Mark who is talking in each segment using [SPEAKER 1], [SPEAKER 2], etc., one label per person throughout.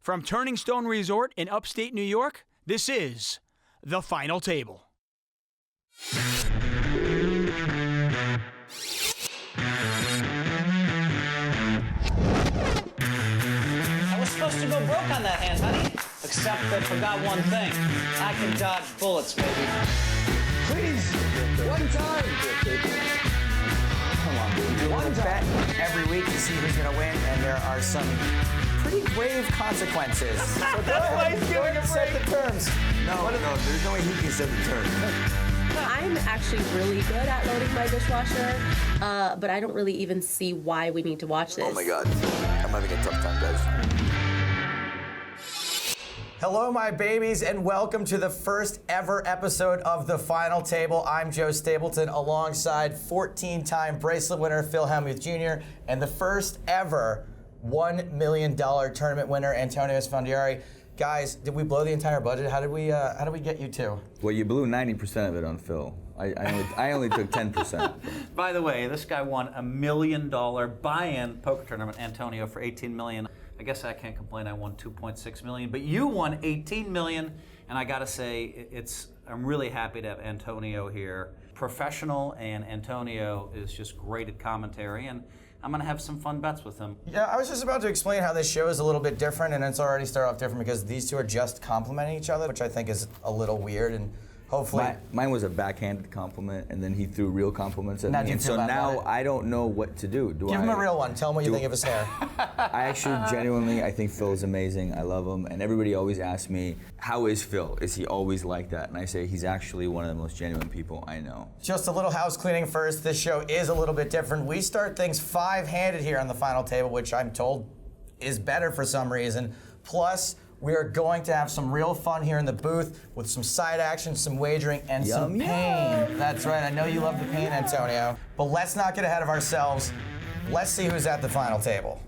[SPEAKER 1] From Turningstone Resort in upstate New York, this is The Final Table.
[SPEAKER 2] I was supposed to go broke on that hand, honey. Except I forgot one thing. I can dodge bullets, baby.
[SPEAKER 3] Please, one time. Come on, baby. One bet every week to see who's going to win, and there are some pretty grave consequences. So
[SPEAKER 4] That's why he's giving a
[SPEAKER 3] set
[SPEAKER 4] break.
[SPEAKER 3] the terms.
[SPEAKER 4] No, there's no way he can set the terms.
[SPEAKER 5] I'm actually really good at loading my dishwasher, but I don't really even see why we need to watch this.
[SPEAKER 4] Oh my God, I'm having a tough time, guys.
[SPEAKER 3] Hello, my babies, and welcome to the first ever episode of The Final Table. I'm Joe Stapleton, alongside 14-time bracelet winner Phil Hellmuth Jr. and the first ever $1 million tournament winner Antonio Esfandiari. Guys, did we blow the entire budget? How did we get you to?
[SPEAKER 6] Well, you blew 90% of it on Phil. I only took 10%.
[SPEAKER 2] By the way, this guy won $1 million buy-in poker tournament, Antonio, for $18 million. I guess I can't complain. I won $2.6 million, but you won $18 million, and I gotta say, I'm really happy to have Antonio here. Professional, and Antonio is just great at commentary, and I'm gonna have some fun bets with him.
[SPEAKER 3] Yeah, I was just about to explain how this show is a little bit different, and it's already started off different because these two are just complimenting each other, which I think is a little weird, and hopefully...
[SPEAKER 6] Mine was a backhanded compliment, and then he threw real compliments at me. And so now I don't know what to do.
[SPEAKER 3] Give him a real one. Tell him what you think of his hair.
[SPEAKER 6] I actually genuinely, I think Phil is amazing. I love him. And everybody always asks me, how is Phil? Is he always like that? And I say, he's actually one of the most genuine people I know. Just
[SPEAKER 3] a little house cleaning first. This show is a little bit different. We start things five-handed here on The Final Table, which I'm told is better for some reason. Plus, we are going to have some real fun here in the booth with some side action, some wagering, and some pain. That's right, I know you love the pain, Antonio. But let's not get ahead of ourselves. Let's see who's at the final table.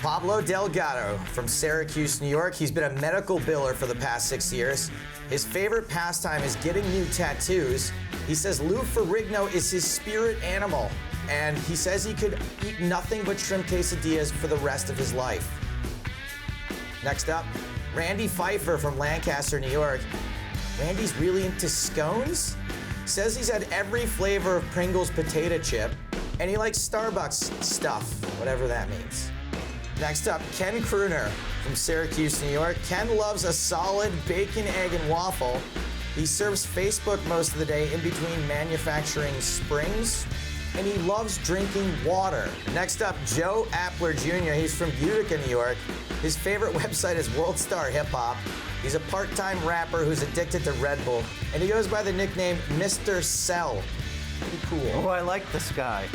[SPEAKER 3] Pablo Delgado from Syracuse, New York. He's been a medical biller for the past 6 years. His favorite pastime is getting new tattoos. He says Lou Ferrigno is his spirit animal. And he says he could eat nothing but shrimp quesadillas for the rest of his life. Next up, Randy Pfeiffer from Lancaster, New York. Randy's really into scones. Says he's had every flavor of Pringles potato chip, and he likes Starbucks stuff, whatever that means. Next up, Ken Kruner from Syracuse, New York. Ken loves a solid bacon, egg, and waffle. He serves Facebook most of the day in between manufacturing springs, and he loves drinking water. Next up, Joe Appler Jr. He's from Utica, New York. His favorite website is World Star Hip Hop. He's a part-time rapper who's addicted to Red Bull, and he goes by the nickname Mr. Cell. Pretty cool.
[SPEAKER 2] Oh, I like this guy.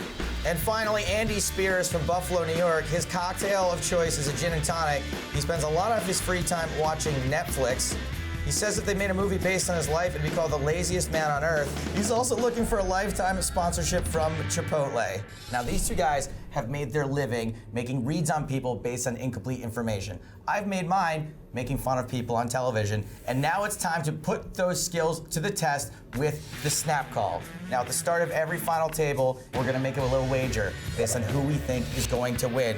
[SPEAKER 3] And finally, Andy Spears from Buffalo, New York. His cocktail of choice is a gin and tonic. He spends a lot of his free time watching Netflix. He says if they made a movie based on his life, it'd be called The Laziest Man on Earth. He's also looking for a lifetime sponsorship from Chipotle. Now, these two guys have made their living making reads on people based on incomplete information. I've made mine making fun of people on television, and now it's time to put those skills to the test with the snap call. Now, at the start of every final table, we're gonna make a little wager based on who we think is going to win.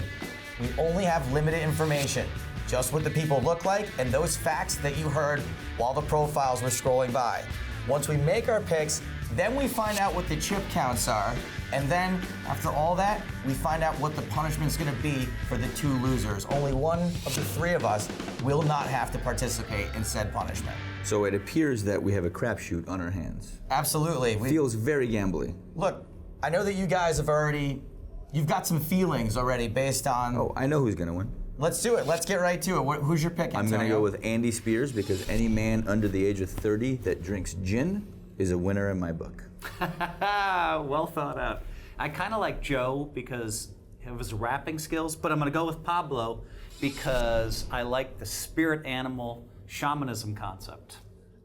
[SPEAKER 3] We only have limited information. Just what the people look like and those facts that you heard while the profiles were scrolling by. Once we make our picks, then we find out what the chip counts are, and then after all that, we find out what the punishment's gonna be for the two losers. Only one of the three of us will not have to participate in said punishment.
[SPEAKER 6] So it appears that we have a crapshoot on our hands.
[SPEAKER 3] Absolutely.
[SPEAKER 6] Feels very gambly.
[SPEAKER 3] Look, I know that you guys you've got some feelings already based on...
[SPEAKER 6] Oh, I know who's gonna win.
[SPEAKER 3] Let's do it. Let's get right to it. Who's your pick, Antonio?
[SPEAKER 6] I'm going to go with Andy Spears because any man under the age of 30 that drinks gin is a winner in my book.
[SPEAKER 2] Well thought out. I kind of like Joe because of his rapping skills, but I'm going to go with Pablo because I like the spirit animal shamanism concept.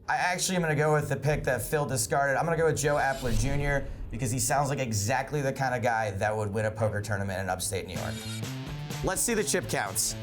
[SPEAKER 3] I actually am going to go with the pick that Phil discarded. I'm going to go with Joe Appler Jr. because he sounds like exactly the kind of guy that would win a poker tournament in upstate New York. Let's see the chip counts.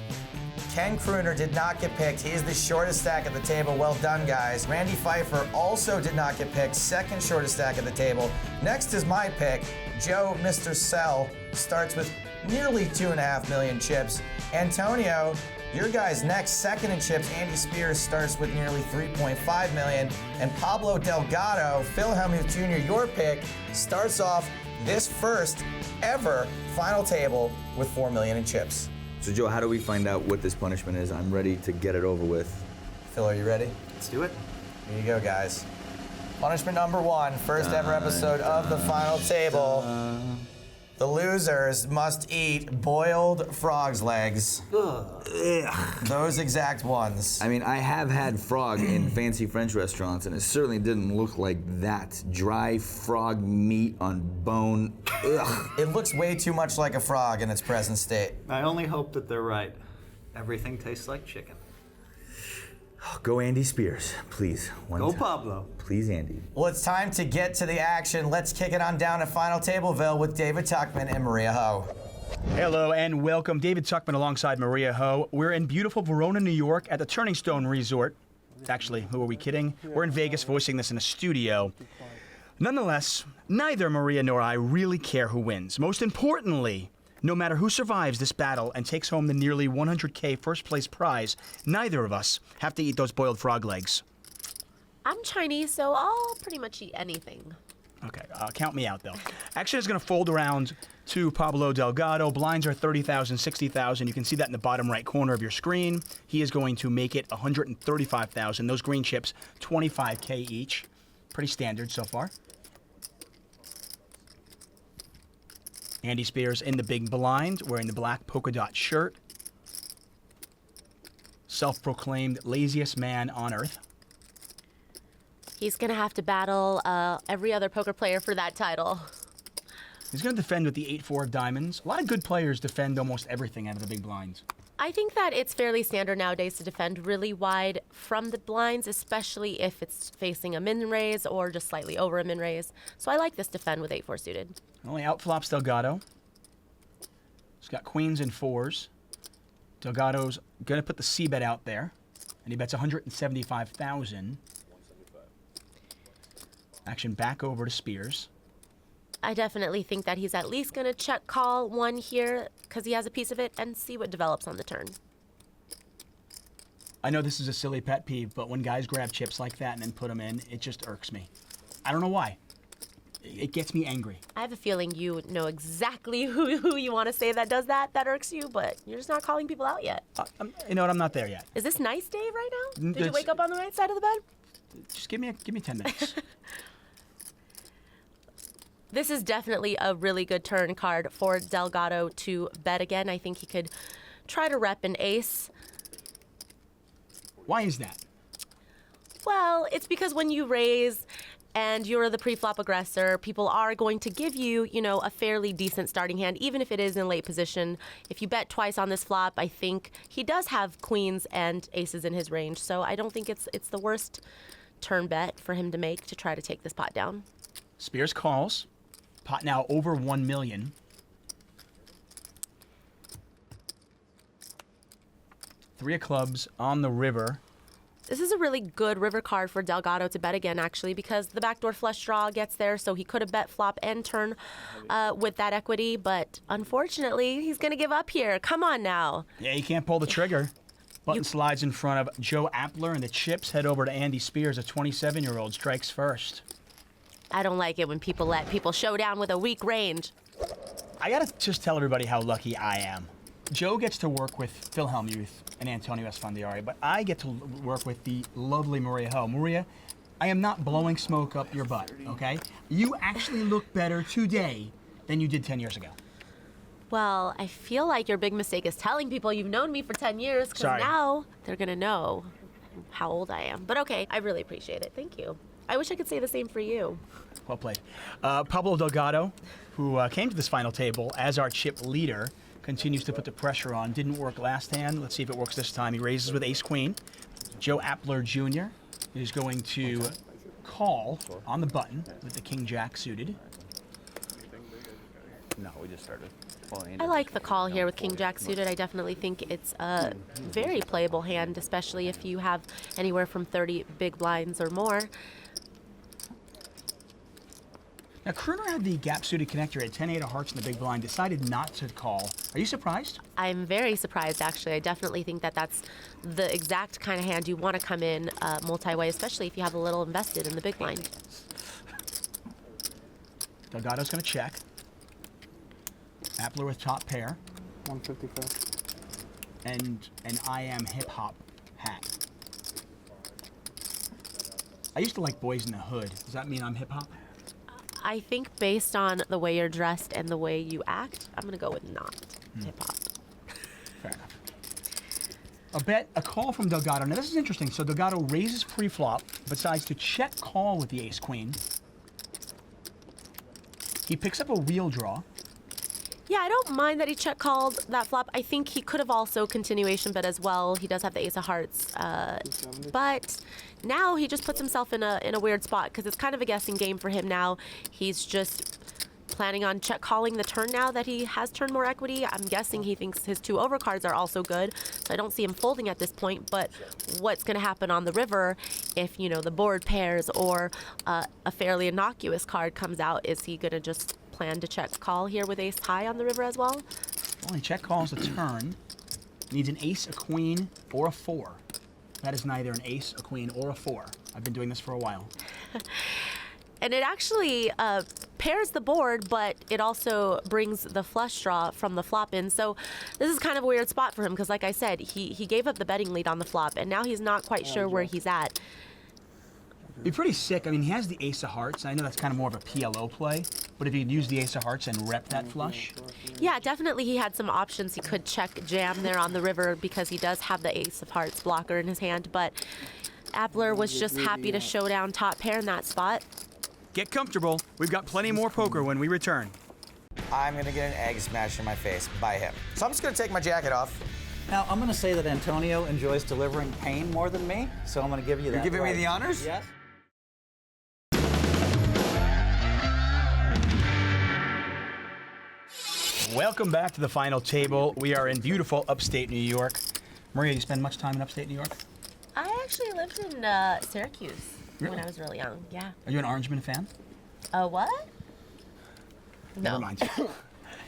[SPEAKER 3] Ken Kruner did not get picked. He is the shortest stack at the table. Well done, guys. Randy Pfeiffer also did not get picked. Second shortest stack at the table. Next is my pick. Joe, Mr. Sell, starts with nearly 2.5 million chips. Antonio, your guy's next, second in chips. Andy Spears starts with nearly 3.5 million. And Pablo Delgado, Phil Hellmuth Jr., your pick, starts off this first ever final table with 4 million in chips.
[SPEAKER 6] So Joe, how do we find out what this punishment is? I'm ready to get it over with.
[SPEAKER 3] Phil, are you ready?
[SPEAKER 2] Let's do it.
[SPEAKER 3] Here you go, guys. Punishment number 1, first ever episode of the final table. The losers must eat boiled frog's legs. Those exact ones.
[SPEAKER 6] I mean, I have had frog in fancy French restaurants, and it certainly didn't look like that. Dry frog meat on bone. Ugh.
[SPEAKER 3] It looks way too much like a frog in its present state.
[SPEAKER 2] I only hope that they're right. Everything tastes like chicken.
[SPEAKER 6] Go Andy Spears, please.
[SPEAKER 2] Go Pablo.
[SPEAKER 6] Please, Andy.
[SPEAKER 3] Well, it's time to get to the action. Let's kick it on down to Final Tableville with David Tuchman and Maria Ho.
[SPEAKER 1] Hello and welcome. David Tuchman alongside Maria Ho. We're in beautiful Verona, New York at the Turningstone Resort. Actually, who are we kidding? We're in Vegas voicing this in a studio. Nonetheless, neither Maria nor I really care who wins. Most importantly, no matter who survives this battle and takes home the nearly 100K first place prize, neither of us have to eat those boiled frog legs.
[SPEAKER 5] I'm Chinese, so I'll pretty much eat anything.
[SPEAKER 1] Okay, count me out though. Action is going to fold around to Pablo Delgado. Blinds are 30,000, 60,000. You can see that in the bottom right corner of your screen. He is going to make it 135,000. Those green chips, 25K each. Pretty standard so far. Andy Spears in the big blind, wearing the black polka dot shirt. Self-proclaimed laziest man on earth.
[SPEAKER 5] He's going to have to battle every other poker player for that title.
[SPEAKER 1] He's going to defend with the 8-4 of diamonds. A lot of good players defend almost everything out of the big blinds.
[SPEAKER 5] I think that it's fairly standard nowadays to defend really wide from the blinds, especially if it's facing a min raise or just slightly over a min raise. So I like this defend with 8-4 suited.
[SPEAKER 1] Only outflops Delgado. He's got queens and fours. Delgado's going to put the C bet out there, and he bets 175,000. Action back over to Spears.
[SPEAKER 5] I definitely think that he's at least going to check call one here because he has a piece of it and see what develops on the turn.
[SPEAKER 1] I know this is a silly pet peeve, but when guys grab chips like that and then put them in, it just irks me. I don't know why. It gets me angry.
[SPEAKER 5] I have a feeling you know exactly who you want to say that does that irks you, but you're just not calling people out yet.
[SPEAKER 1] You know what? I'm not there yet.
[SPEAKER 5] Is this nice, Dave, right now? Did you
[SPEAKER 1] It's-
[SPEAKER 5] wake up on the right side of the bed?
[SPEAKER 1] Just give me 10 minutes.
[SPEAKER 5] This is definitely a really good turn card for Delgado to bet again. I think he could try to rep an ace.
[SPEAKER 1] Why is that?
[SPEAKER 5] Well, it's because when you raise and you're the pre-flop aggressor, people are going to give you, a fairly decent starting hand, even if it is in late position. If you bet twice on this flop, I think he does have queens and aces in his range. So I don't think it's the worst turn bet for him to make to try to take this pot down.
[SPEAKER 1] Spears calls. Pot now over 1 million. Three of clubs on the river.
[SPEAKER 5] This is a really good river card for Delgado to bet again, actually, because the backdoor flush draw gets there, so he could have bet flop and turn with that equity, but unfortunately, he's going to give up here. Come on now.
[SPEAKER 1] Yeah, he can't pull the trigger. Button slides in front of Joe Appler, and the chips head over to Andy Spears, a 27-year-old, strikes first.
[SPEAKER 5] I don't like it when people let people show down with a weak range.
[SPEAKER 1] I gotta just tell everybody how lucky I am. Joe gets to work with Phil Hellmuth and Antonio Esfandiari, but I get to work with the lovely Maria Ho. Maria, I am not blowing smoke up your butt, okay? You actually look better today than you did 10 years ago.
[SPEAKER 5] Well, I feel like your big mistake is telling people you've known me for 10 years, because
[SPEAKER 1] Sorry.
[SPEAKER 5] now they're going to know how old I am. But okay, I really appreciate it. Thank you. I wish I could say the same for you.
[SPEAKER 1] Well played. Pablo Delgado, who came to this final table as our chip leader, continues to put the pressure on. Didn't work last hand. Let's see if it works this time. He raises with ace-queen. Joe Appler Jr. is going to call on the button with the king-jack suited.
[SPEAKER 7] No, we just started falling.
[SPEAKER 5] I like the call here with King Jack suited. I definitely think it's a very playable hand, especially if you have anywhere from 30 big blinds or more.
[SPEAKER 1] Now, Kruner had the gap-suited connector at 10-8 of hearts in the big blind, decided not to call. Are you surprised?
[SPEAKER 5] I'm very surprised, actually. I definitely think that that's the exact kind of hand you want to come in multi-way, especially if you have a little invested in the big blind.
[SPEAKER 1] Delgado's going to check. Appler with top pair.
[SPEAKER 8] 155.
[SPEAKER 1] And an I Am Hip Hop hat. I used to like Boys in the Hood. Does that mean I'm hip hop?
[SPEAKER 5] I think based on the way you're dressed and the way you act, I'm going to go with not hip-hop.
[SPEAKER 1] Fair enough. A call from Delgado. Now, this is interesting. So Delgado raises pre-flop, decides to check call with the ace-queen. He picks up a wheel draw.
[SPEAKER 5] Yeah, I don't mind that he check called that flop. I think he could have also continuation bet as well. He does have the ace of hearts, but now he just puts himself in a weird spot because it's kind of a guessing game for him now. He's just planning on check calling the turn now that he has turned more equity. I'm guessing he thinks his 2 overcards are also good, so I don't see him folding at this point. But what's going to happen on the river if, you know, the board pairs or a fairly innocuous card comes out? Is he going to just plan to check call here with ace high on the river as well?
[SPEAKER 1] Well, he check calls the turn. Needs an ace, a queen, or a 4. That is neither an ace, a queen, or a 4. I've been doing this for a while.
[SPEAKER 5] And it actually pairs the board, but it also brings the flush draw from the flop in. So this is kind of a weird spot for him because, like I said, he gave up the betting lead on the flop, and now he's not quite sure where he's at.
[SPEAKER 1] Be pretty sick. I mean, he has the ace of hearts. I know that's kind of more of a PLO play, but if he'd use the ace of hearts and rep that flush.
[SPEAKER 5] Yeah, definitely he had some options. He could check jam there on the river because he does have the ace of hearts blocker in his hand, but Appler was just happy to show down top pair in that spot.
[SPEAKER 1] Get comfortable. We've got plenty more poker when we return.
[SPEAKER 3] I'm gonna get an egg smashed in my face by him. So I'm just gonna take my jacket off.
[SPEAKER 2] Now, I'm going to say that Antonio enjoys delivering pain more than me, so I'm going to give you that.
[SPEAKER 3] You're giving me
[SPEAKER 2] right.
[SPEAKER 3] the honors?
[SPEAKER 2] Yes.
[SPEAKER 1] Welcome back to the final table. We are in beautiful upstate New York. Maria, you spend much time in upstate New York?
[SPEAKER 5] I actually lived in Syracuse
[SPEAKER 1] Really?
[SPEAKER 5] when I was really young. Yeah.
[SPEAKER 1] Are you an Orangeman fan?
[SPEAKER 5] What? No.
[SPEAKER 1] Never mind.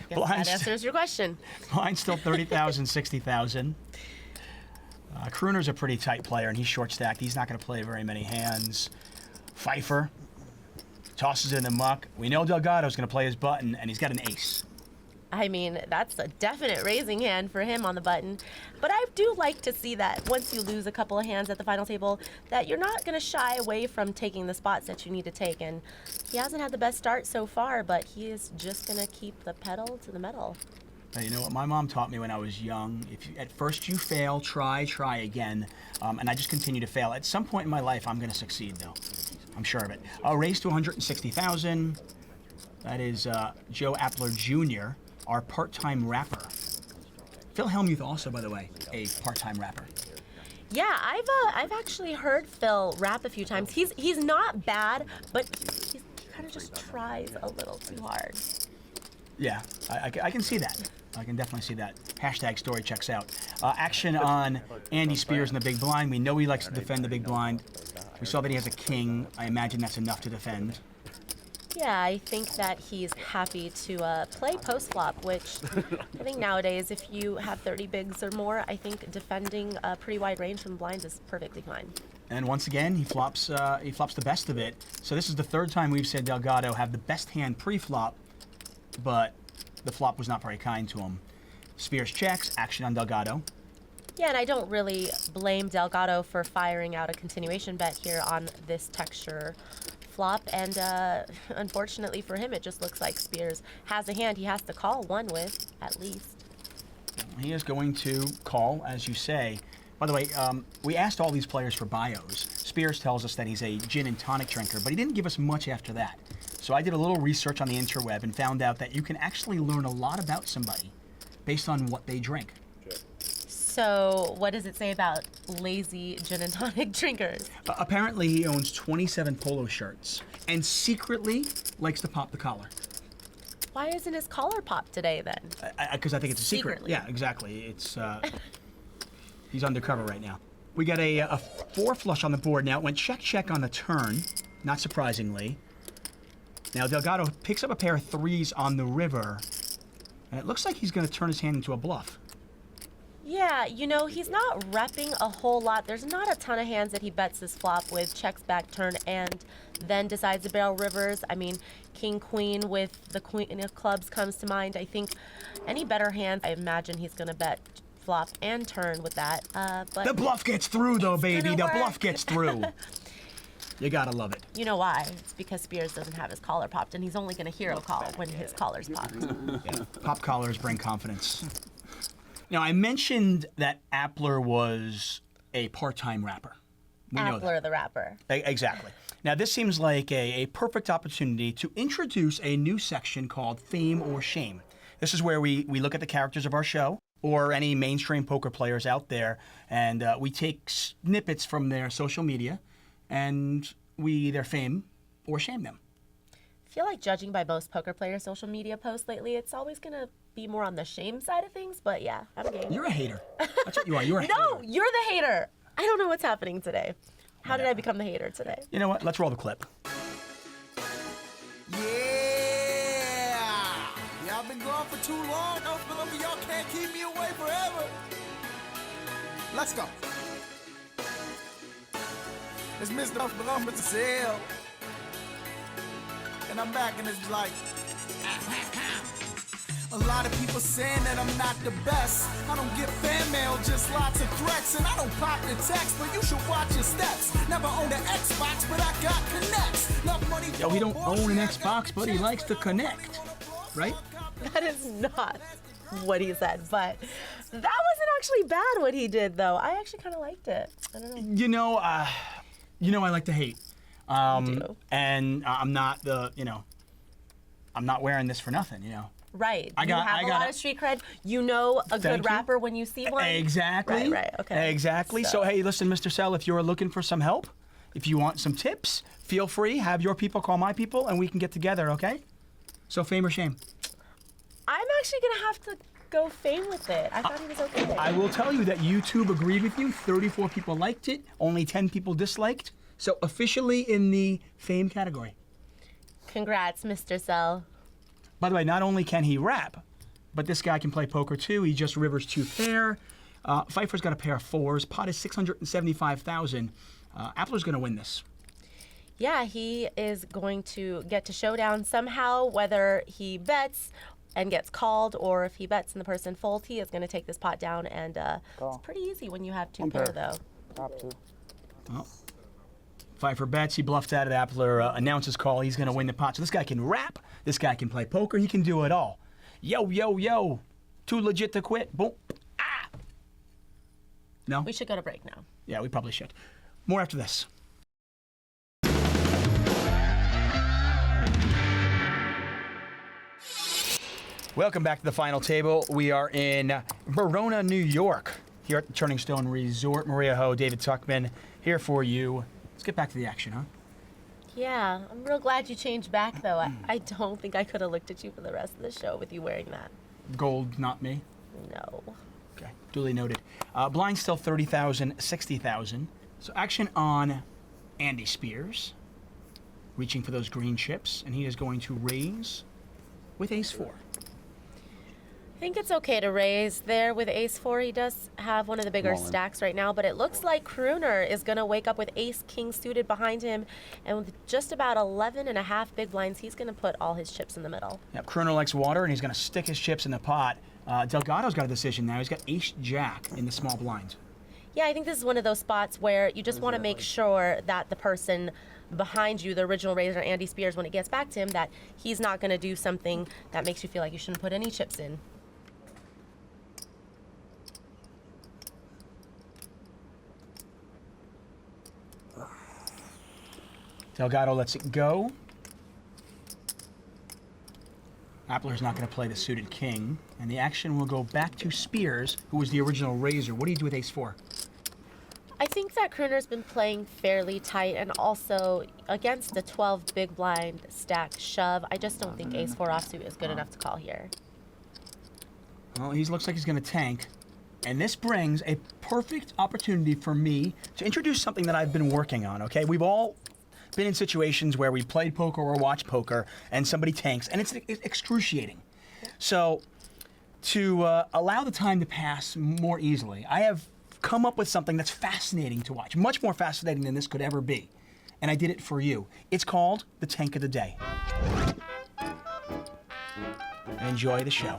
[SPEAKER 5] Guess
[SPEAKER 1] Blind
[SPEAKER 5] that answers your question.
[SPEAKER 1] Mine's still 30,000, 60,000. Kruner's a pretty tight player, and he's short stacked. He's not going to play very many hands. Pfeiffer tosses in the muck. We know Delgado's going to play his button, and he's got an ace.
[SPEAKER 5] I mean, that's a definite raising hand for him on the button. But I do like to see that once you lose a couple of hands at the final table, that you're not going to shy away from taking the spots that you need to take. And he hasn't had the best start so far, but he is just going to keep the pedal to the metal.
[SPEAKER 1] Now, you know what my mom taught me when I was young? At first you fail, try again. And I just continue to fail. At some point in my life, I'm going to succeed, though. I'm sure of it. Raise to 160,000. That is Joe Appler Jr., our part-time rapper. Phil Hellmuth also, by the way, a part-time rapper.
[SPEAKER 5] Yeah, I've actually heard Phil rap a few times. He's not bad, but he kind of just tries a little too hard.
[SPEAKER 1] Yeah, I can see that. I can definitely see that. Hashtag story checks out. Action on Andy Spears in the big blind. We know he likes to defend the big blind. We saw that he has a king. I imagine that's enough to defend.
[SPEAKER 5] Yeah, I think that he's happy to play post-flop, which I think nowadays, if you have 30 bigs or more, I think defending a pretty wide range from blinds is perfectly fine.
[SPEAKER 1] And once again, he flops the best of it. So this is the third time we've said Delgado have the best hand pre-flop, but the flop was not very kind to him. Spears checks, action on Delgado.
[SPEAKER 5] Yeah, and I don't really blame Delgado for firing out a continuation bet here on this texture flop, and unfortunately for him, it just looks like Spears has a hand he has to call one with, at least.
[SPEAKER 1] He is going to call, as you say. By the way, we asked all these players for bios. Spears tells us that he's a gin and tonic drinker, but he didn't give us much after that. So I did a little research on the interweb and found out that you can actually learn a lot about somebody based on what they drink.
[SPEAKER 5] So what does it say about lazy gin and tonic drinkers?
[SPEAKER 1] Apparently he owns 27 polo shirts and secretly likes to pop the collar.
[SPEAKER 5] Why isn't his collar popped today then?
[SPEAKER 1] Because I think it's a secret.
[SPEAKER 5] Secretly.
[SPEAKER 1] Yeah, exactly. It's he's undercover right now. We got a 4 flush on the board now. It went check on the turn, not surprisingly. Now Delgado picks up a pair of 3s on the river, and it looks like he's going to turn his hand into a bluff.
[SPEAKER 5] Yeah, you know, he's not repping a whole lot. There's not a ton of hands that he bets this flop with, checks back turn, and then decides to barrel rivers. I mean, king, queen with the queen of clubs comes to mind. I think any better hand, I imagine he's going to bet flop and turn with that. But
[SPEAKER 1] The bluff gets through, though, baby. The
[SPEAKER 5] gonna
[SPEAKER 1] bluff
[SPEAKER 5] work.
[SPEAKER 1] gets through. You gotta love it.
[SPEAKER 5] you know why? It's because Spears doesn't have his collar popped, and he's only going to hero call when his collar's popped.
[SPEAKER 1] Yeah. Pop collars bring confidence. Now, I mentioned that Appler was a part-time rapper. We know that.
[SPEAKER 5] Appler the rapper.
[SPEAKER 1] Exactly. Now, this seems like a perfect opportunity to introduce a new section called Fame or Shame. This is where we look at the characters of our show or any mainstream poker players out there, and we take snippets from their social media, and we either fame or shame them.
[SPEAKER 5] I feel like judging by most poker players' social media posts lately, it's always going to be more on the shame side of things, but yeah, I'm game.
[SPEAKER 1] You're a hater. That's what you are. You're a hater.
[SPEAKER 5] No, you're the hater. I don't know what's happening today. How did I become the hater today?
[SPEAKER 1] You know what? Let's roll the clip.
[SPEAKER 7] Yeah! Y'all been gone for too long. Don't feel like y'all can't keep me away forever. Let's go. It's Mr. Mr. Sale. And I'm back and it's like... A lot of people saying that I'm not the best. I don't get fan mail, just lots of threats. And I don't pop the text, but you should watch your steps. Never owned an Xbox, but I got connects. Enough money
[SPEAKER 1] Yo, he don't own an Xbox, but he likes to connect. Right?
[SPEAKER 5] That is not what he said, but that wasn't actually bad what he did, though. I actually kind of liked it. I don't know.
[SPEAKER 1] You know I like to hate.
[SPEAKER 5] do.
[SPEAKER 1] And I'm not I'm not wearing this for nothing,
[SPEAKER 5] Right.
[SPEAKER 1] I got
[SPEAKER 5] a lot of street cred. You know a
[SPEAKER 1] Thank
[SPEAKER 5] good
[SPEAKER 1] you.
[SPEAKER 5] rapper when you see one.
[SPEAKER 1] Exactly.
[SPEAKER 5] Right, okay.
[SPEAKER 1] Exactly. So, hey, listen, Mr. Sell, if you're looking for some help, if you want some tips, feel free. Have your people call my people, and we can get together, okay? So, fame or shame?
[SPEAKER 5] I'm actually going to have to go fame with it. I thought he was okay.
[SPEAKER 1] I will tell you that YouTube agreed with you. 34 people liked it. Only 10 people disliked. So, officially in the fame category.
[SPEAKER 5] Congrats, Mr. Sell.
[SPEAKER 1] By the way, not only can he rap, but this guy can play poker too. He just rivers 2 pair. Pfeiffer's got a pair of 4s. Pot is 675,000. Appler's going to win this.
[SPEAKER 5] Yeah, he is going to get to showdown somehow, whether he bets and gets called, or if he bets and the person folds, he is going to take this pot down. And it's pretty easy when you have 2 pair, though.
[SPEAKER 8] Top 2.
[SPEAKER 1] Well, Pfeiffer bets. He bluffed out at Appler. Announces call. He's going to win the pot. So this guy can rap. This guy can play poker. He can do it all. Yo, yo, yo. Too legit to quit. Boom. Ah. No?
[SPEAKER 5] We should go to break now.
[SPEAKER 1] Yeah, we probably should. More after this. Welcome back to the final table. We are in Verona, New York, here at the Turningstone Resort. Maria Ho, David Tuchman, here for you. Let's get back to the action, huh?
[SPEAKER 5] Yeah, I'm real glad you changed back, though. I don't think I could have looked at you for the rest of the show with you wearing that.
[SPEAKER 1] Gold, not me.
[SPEAKER 5] No.
[SPEAKER 1] Okay, duly noted. Blind still 30,000, 60,000. So action on Andy Spears, reaching for those green chips, and he is going to raise with ace-4.
[SPEAKER 5] I think it's okay to raise there with ace-4. He does have one of the bigger stacks right now, but it looks like Kruner is going to wake up with ace-king suited behind him, and with just about 11.5 big blinds, he's going to put all his chips in the middle.
[SPEAKER 1] Yep, Kruner likes water, and he's going to stick his chips in the pot. Delgado's got a decision now. He's got ace-jack in the small blind.
[SPEAKER 5] Yeah, I think this is one of those spots where you just want to make sure that the person behind you, the original raiser, Andy Spears, when it gets back to him, that he's not going to do something that makes you feel like you shouldn't put any chips in.
[SPEAKER 1] Delgado lets it go. Appler's not going to play the suited king, and the action will go back to Spears, who was the original raiser. What do you do with ace-4?
[SPEAKER 5] I think that Kruner's been playing fairly tight, and also against the 12 big blind stack shove, I just don't think ace 4 offsuit is good enough to call here.
[SPEAKER 1] Well, he looks like he's going to tank. And this brings a perfect opportunity for me to introduce something that I've been working on, okay? We've all been in situations where we played poker or watched poker and somebody tanks, and it's excruciating. So to allow the time to pass more easily, I have come up with something that's fascinating to watch, much more fascinating than this could ever be. And I did it for you. It's called the Tank of the Day. Enjoy the show.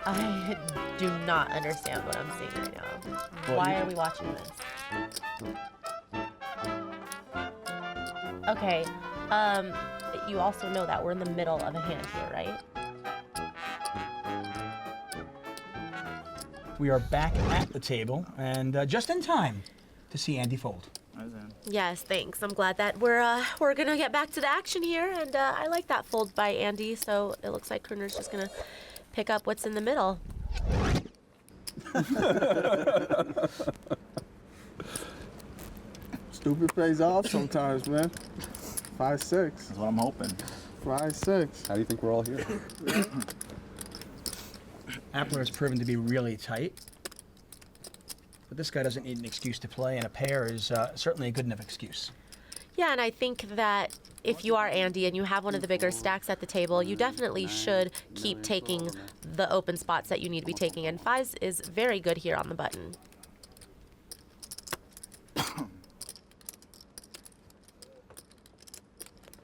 [SPEAKER 5] I do not understand what I'm seeing right now.
[SPEAKER 1] Well,
[SPEAKER 5] Why are we watching this? Okay, you also know that we're in the middle of a hand here, right?
[SPEAKER 1] We are back at the table, and just in time to see Andy fold.
[SPEAKER 5] Yes, thanks. I'm glad that we're gonna get back to the action here, and I like that fold by Andy. So it looks like Kruner's just gonna pick up what's in the middle.
[SPEAKER 8] Stupid pays off sometimes, man. 5-6.
[SPEAKER 9] That's what I'm hoping.
[SPEAKER 8] 5-6.
[SPEAKER 9] How do you think we're all here?
[SPEAKER 1] Appler has proven to be really tight, but this guy doesn't need an excuse to play, and a pair is certainly a good enough excuse.
[SPEAKER 5] Yeah, and I think that if you are Andy and you have one of the bigger stacks at the table, you definitely should keep taking the open spots that you need to be taking, and 5s is very good here on the button.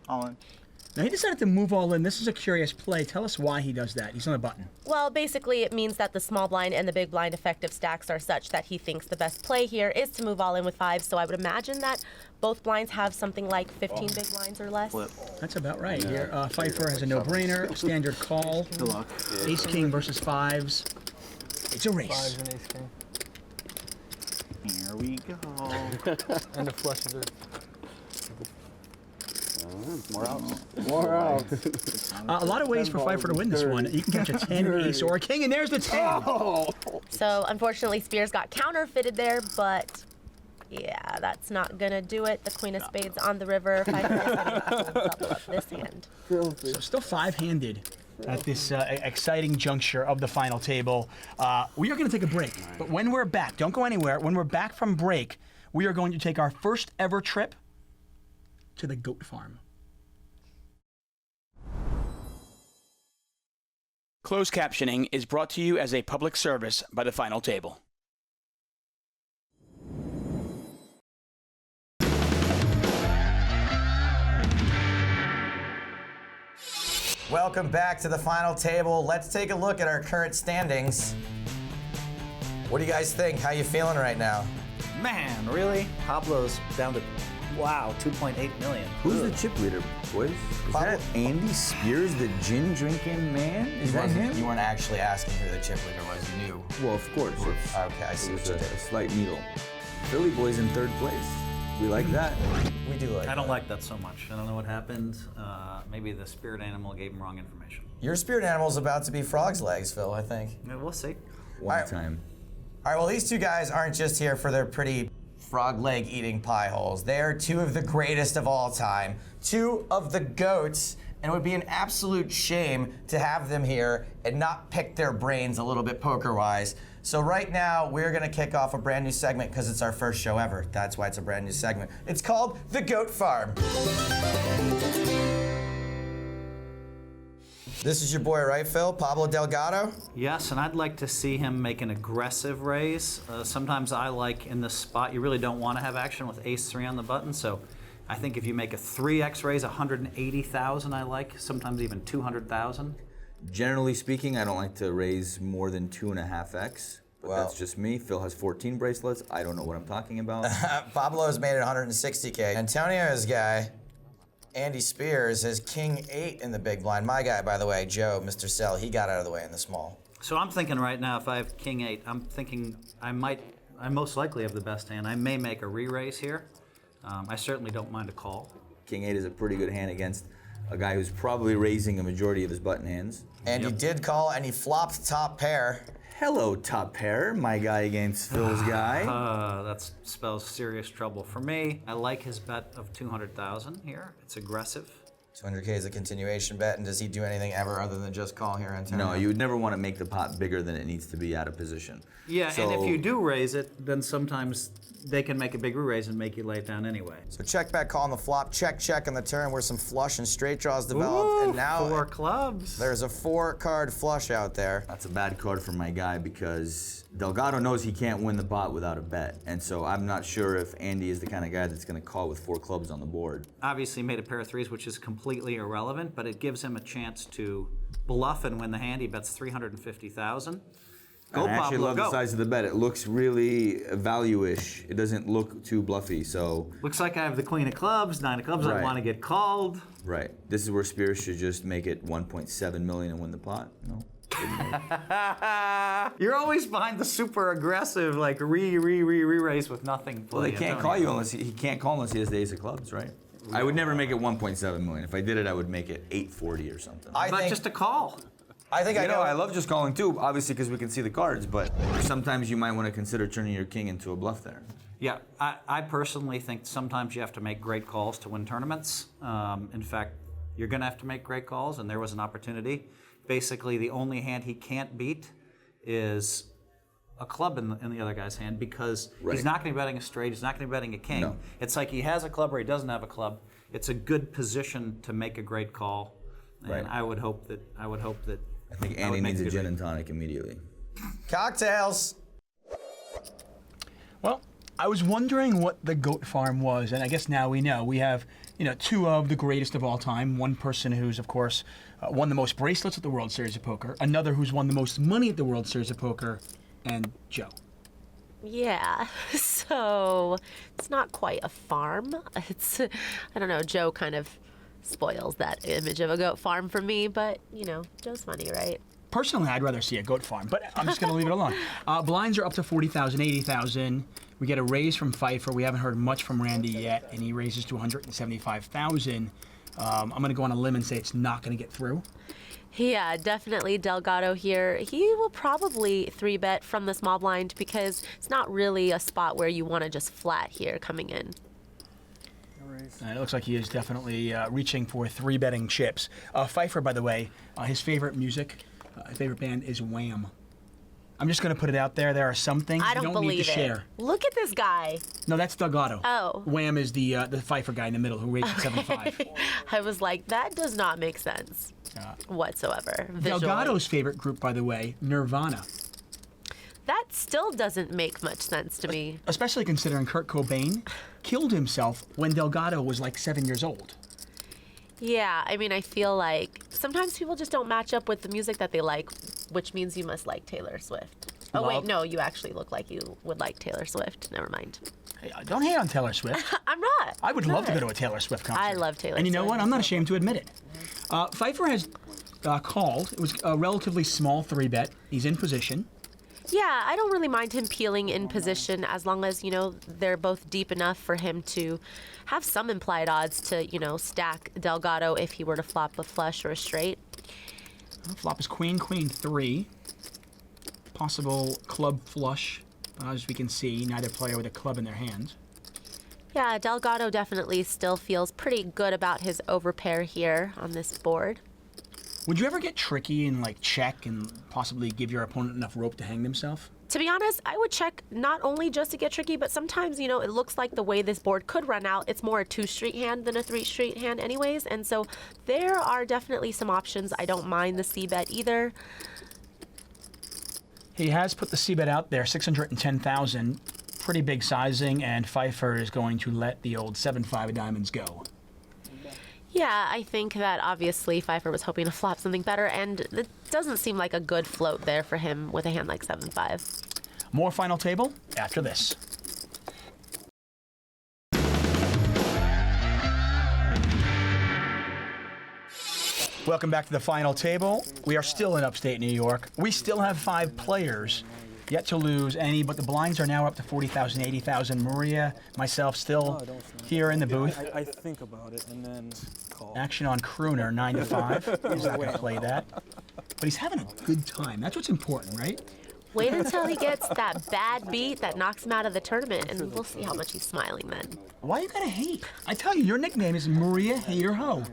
[SPEAKER 9] All in.
[SPEAKER 1] Now he decided to move all in. This is a curious play. Tell us why he does that. He's on the button.
[SPEAKER 5] Well, basically it means that the small blind and the big blind effective stacks are such that he thinks the best play here is to move all in with 5s, so I would imagine that both blinds have something like 15 big blinds or less.
[SPEAKER 9] Flip.
[SPEAKER 1] That's about right. Here, Pfeiffer has a no-brainer, standard call.
[SPEAKER 9] Good luck.
[SPEAKER 1] Ace King versus 5s. It's a race.
[SPEAKER 8] 5s and ace king.
[SPEAKER 9] Here we go.
[SPEAKER 8] And the flush of it.
[SPEAKER 9] More outs.
[SPEAKER 8] More out.
[SPEAKER 1] A lot of ways for Pfeiffer to win this one. You can catch a 10, ace, or a king, and there's the 10.
[SPEAKER 5] So unfortunately Spears got counterfeited there, but yeah, that's not gonna do it. The Queen of Spades on the river. Pfeiffer is gonna have to double up this hand.
[SPEAKER 1] So still 5-handed at this exciting juncture of the final table. We are going to take a break, but when we're back, don't go anywhere. When we're back from break, we are going to take our first ever trip to the goat farm. Closed captioning is brought to you as a public service by the final table.
[SPEAKER 3] Welcome back to the final table. Let's take a look at our current standings. What do you guys think? How you feeling right now?
[SPEAKER 2] Man, really? Pablo's down to, wow, 2.8 million.
[SPEAKER 6] Who's the chip leader, boys? Is that Andy Spears, the gin drinking man? Is that him?
[SPEAKER 3] You weren't actually asking who the chip leader was. You knew.
[SPEAKER 6] Well, of course. It's,
[SPEAKER 3] Okay, I see
[SPEAKER 6] it
[SPEAKER 3] what
[SPEAKER 6] was
[SPEAKER 3] you
[SPEAKER 6] a
[SPEAKER 3] did.
[SPEAKER 6] slight needle. Philly boys in 3rd place. We like that.
[SPEAKER 3] We do like
[SPEAKER 2] I don't
[SPEAKER 3] that.
[SPEAKER 2] like that so much. I don't know what happened. Maybe the spirit animal gave him wrong information.
[SPEAKER 3] Your spirit animal's about to be frog's legs, Phil, I think.
[SPEAKER 2] Yeah, we'll see.
[SPEAKER 6] One
[SPEAKER 3] Alright.
[SPEAKER 6] time.
[SPEAKER 3] All right, well, these two guys aren't just here for their pretty frog leg eating pie holes. They are two of the greatest of all time, two of the GOATs, and it would be an absolute shame to have them here and not pick their brains a little bit poker-wise. So right now, we're gonna kick off a brand new segment because it's our first show ever. That's why it's a brand new segment. It's called The Goat Farm. This is your boy, right, Phil? Pablo Delgado?
[SPEAKER 2] Yes, and I'd like to see him make an aggressive raise. Sometimes I like in this spot, you really don't want to have action with ace-3 on the button, so I think if you make a 3x raise, 180,000 I like, sometimes even 200,000.
[SPEAKER 6] Generally speaking, I don't like to raise more than 2.5x, but
[SPEAKER 3] Well.
[SPEAKER 6] that's just me. Phil has 14 bracelets. I don't know what I'm talking about.
[SPEAKER 3] Pablo's made it 160K. Antonio's guy, Andy Spears, has King 8 in the big blind. My guy, by the way, Joe, Mr. Sell, he got out of the way in the small.
[SPEAKER 2] So I'm thinking right now, if I have King 8, I'm thinking I most likely have the best hand. I may make a re-raise here. I certainly don't mind a call.
[SPEAKER 6] King 8 is a pretty good hand against a guy who's probably raising a majority of his button hands.
[SPEAKER 3] And he did call, and he flopped top pair.
[SPEAKER 6] Hello, top pair. My guy against Phil's guy.
[SPEAKER 2] That spells serious trouble for me. I like his bet of 200,000 here. It's aggressive.
[SPEAKER 3] 200K is a continuation bet, and does he do anything ever other than just call here, Antonio?
[SPEAKER 6] No, you would never want to make the pot bigger than it needs to be out of position.
[SPEAKER 2] Yeah,
[SPEAKER 6] So-
[SPEAKER 2] and if you do raise it, then sometimes they can make a big raise and make you lay it down anyway.
[SPEAKER 3] So check back call on the flop, check on the turn where some flush and straight draws develop,
[SPEAKER 2] Ooh,
[SPEAKER 3] and now
[SPEAKER 2] 4 clubs.
[SPEAKER 3] there's a 4-card flush out there.
[SPEAKER 6] That's a bad card for my guy because Delgado knows he can't win the pot without a bet. And so I'm not sure if Andy is the kind of guy that's going to call with 4 clubs on the board.
[SPEAKER 2] Obviously made a pair of threes, which is completely irrelevant, but it gives him a chance to bluff and win the hand. He bets 350,000. Go,
[SPEAKER 6] I actually
[SPEAKER 2] Pablo,
[SPEAKER 6] love
[SPEAKER 2] go.
[SPEAKER 6] the size of the bet. It looks really value-ish. It doesn't look too bluffy, so...
[SPEAKER 2] Looks like I have the queen of clubs, 9 of clubs. I
[SPEAKER 6] Right.
[SPEAKER 2] want to get called.
[SPEAKER 6] Right. This is where Spears should just make it 1.7 million and win the pot. No?
[SPEAKER 2] You're always behind the super aggressive, like re-raise with nothing.
[SPEAKER 6] Well, they
[SPEAKER 2] play,
[SPEAKER 6] can't
[SPEAKER 2] Antonio.
[SPEAKER 6] call you unless he can't call unless he has the ace of clubs, right? I would never make it 1.7 million. If I did it, I would make it 840 or something.
[SPEAKER 3] I
[SPEAKER 2] But
[SPEAKER 3] think
[SPEAKER 2] just a call.
[SPEAKER 3] I
[SPEAKER 6] You know, I love just calling too, obviously because we can see the cards, but sometimes you might want to consider turning your king into a bluff there.
[SPEAKER 2] Yeah, I personally think sometimes you have to make great calls to win tournaments. In fact, you're going to have to make great calls, and there was an opportunity. Basically, the only hand he can't beat is a club in the other guy's hand because
[SPEAKER 6] Right.
[SPEAKER 2] he's not going to be betting a straight, he's not going to be betting a king.
[SPEAKER 6] No.
[SPEAKER 2] It's like he has a club or he doesn't have a club. It's a good position to make a great call, and
[SPEAKER 6] Right.
[SPEAKER 2] I would hope that
[SPEAKER 6] I think
[SPEAKER 2] I
[SPEAKER 6] Andy
[SPEAKER 2] would make
[SPEAKER 6] needs a
[SPEAKER 2] good
[SPEAKER 6] gin
[SPEAKER 2] read.
[SPEAKER 6] and tonic immediately.
[SPEAKER 3] cocktails.
[SPEAKER 1] Well, I was wondering what the goat farm was, and I guess now we know. We have, 2 of the greatest of all time. One person who's, of course, won the most bracelets at the World Series of Poker. Another who's won the most money at the World Series of Poker, and Joe.
[SPEAKER 5] Yeah, so it's not quite a farm. It's, I don't know, Joe kind of spoils that image of a goat farm for me, but, Joe's funny, right?
[SPEAKER 1] Personally, I'd rather see a goat farm, but I'm just going to leave it alone. Blinds are up to 40,000, 80,000. We get a raise from Pfeiffer. We haven't heard much from Randy yet, and he raises to 175,000. I'm going to go on a limb and say it's not going to get through.
[SPEAKER 5] Yeah, definitely Delgado here. He will probably 3-bet from the small blind because it's not really a spot where you want to just flat here coming in.
[SPEAKER 1] It looks like he is definitely reaching for 3-betting chips. Pfeiffer, by the way, his favorite music, his favorite band is Wham. I'm just going to put it out there. There are some things
[SPEAKER 5] I
[SPEAKER 1] you
[SPEAKER 5] don't
[SPEAKER 1] don't
[SPEAKER 5] believe
[SPEAKER 1] need to
[SPEAKER 5] it.
[SPEAKER 1] share.
[SPEAKER 5] Look at this guy.
[SPEAKER 1] No, that's Delgado.
[SPEAKER 5] Oh.
[SPEAKER 1] Wham is the Pfeiffer guy in the middle who raised 75.
[SPEAKER 5] I was like, that does not make sense whatsoever. Visually.
[SPEAKER 1] Delgado's favorite group, by the way, Nirvana.
[SPEAKER 5] That still doesn't make much sense to me.
[SPEAKER 1] Especially considering Kurt Cobain killed himself when Delgado was like 7 years old.
[SPEAKER 5] Yeah, I mean, I feel like sometimes people just don't match up with the music that they like, which means you must like Taylor Swift. Oh,
[SPEAKER 1] Well-
[SPEAKER 5] wait, no, you actually look like you would like Taylor Swift. Never mind.
[SPEAKER 1] Hey, don't hate on Taylor Swift.
[SPEAKER 5] I'm not.
[SPEAKER 1] I would love to go to a Taylor Swift concert.
[SPEAKER 5] I love Taylor
[SPEAKER 1] And you know
[SPEAKER 5] Swift.
[SPEAKER 1] what? I'm not ashamed to admit it. Pfeiffer has called. It was a relatively small 3-bet. He's in position.
[SPEAKER 5] Yeah, I don't really mind him peeling in position as long as, they're both deep enough for him to have some implied odds to, stack Delgado if he were to flop a flush or a straight.
[SPEAKER 1] Flop is queen, queen 3. Possible club flush. As we can see, neither player with a club in their hand.
[SPEAKER 5] Yeah, Delgado definitely still feels pretty good about his overpair here on this board.
[SPEAKER 1] Would you ever get tricky and check and possibly give your opponent enough rope to hang themselves?
[SPEAKER 5] To be honest, I would check not only just to get tricky, but sometimes, it looks like the way this board could run out, it's more a 2-street hand than a 3-street hand anyways. And so there are definitely some options. I don't mind the C-bet either.
[SPEAKER 1] He has put the C-bet out there, 610,000. Pretty big sizing, and Pfeiffer is going to let the old 7-5 of diamonds go.
[SPEAKER 5] Yeah, I think that obviously Pfeiffer was hoping to flop something better, and it doesn't seem like a good float there for him with a hand like 7-5.
[SPEAKER 1] More final table after this. Welcome back to the final table. We are still in upstate New York. We still have 5 players yet to lose any, but the blinds are now up to 40,000, 80,000. Maria, myself, still here in the booth.
[SPEAKER 8] I think about it and then call.
[SPEAKER 1] Action on Crooner, 9 to 5. He's not going to play that. But he's having a good time. That's what's important, right?
[SPEAKER 5] Wait until he gets that bad beat that knocks him out of the tournament, and we'll see how much he's smiling then.
[SPEAKER 1] Why you gotta hate? I tell you, your nickname is Maria Hater Ho.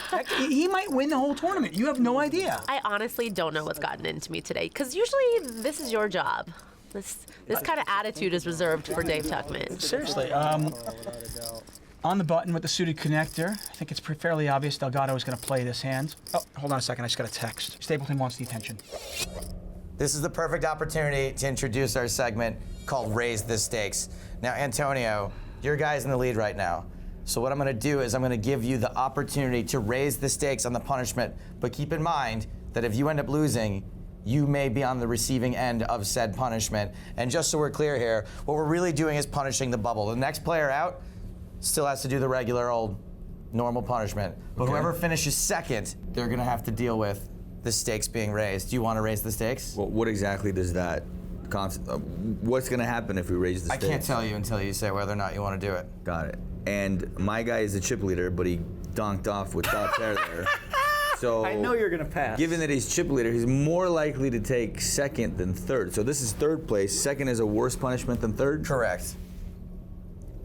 [SPEAKER 1] Heck, he might win the whole tournament. You have no idea.
[SPEAKER 5] I honestly don't know what's gotten into me today, because usually this is your job. This kind of attitude is reserved for Dave Tuchman.
[SPEAKER 1] Seriously, on the button with the suited connector, I think it's fairly obvious Delgado is going to play this hand. Oh, hold on a second, I just got a text. Stapleton wants the attention.
[SPEAKER 3] This is the perfect opportunity to introduce our segment called Raise the Stakes. Now, Antonio, your guy's in the lead right now. So what I'm going to do is I'm going to give you the opportunity to raise the stakes on the punishment, but keep in mind that if you end up losing, you may be on the receiving end of said punishment. And just so we're clear here, what we're really doing is punishing the bubble. The next player out still has to do the regular old normal punishment. But whoever finishes second, they're going to have to deal with the stakes being raised. Do you want to raise the stakes?
[SPEAKER 6] Well, what exactly does that what's going to happen if we raise the
[SPEAKER 3] I
[SPEAKER 6] stakes?
[SPEAKER 3] can't tell you until you say whether or not you want to do it.
[SPEAKER 6] Got it. And my guy is a chip leader, but he donked off with top pair there. So
[SPEAKER 2] I know you're going to pass.
[SPEAKER 6] Given that he's chip leader, he's more likely to take second than third. So this is third place. Second is a worse punishment than third?
[SPEAKER 3] Correct.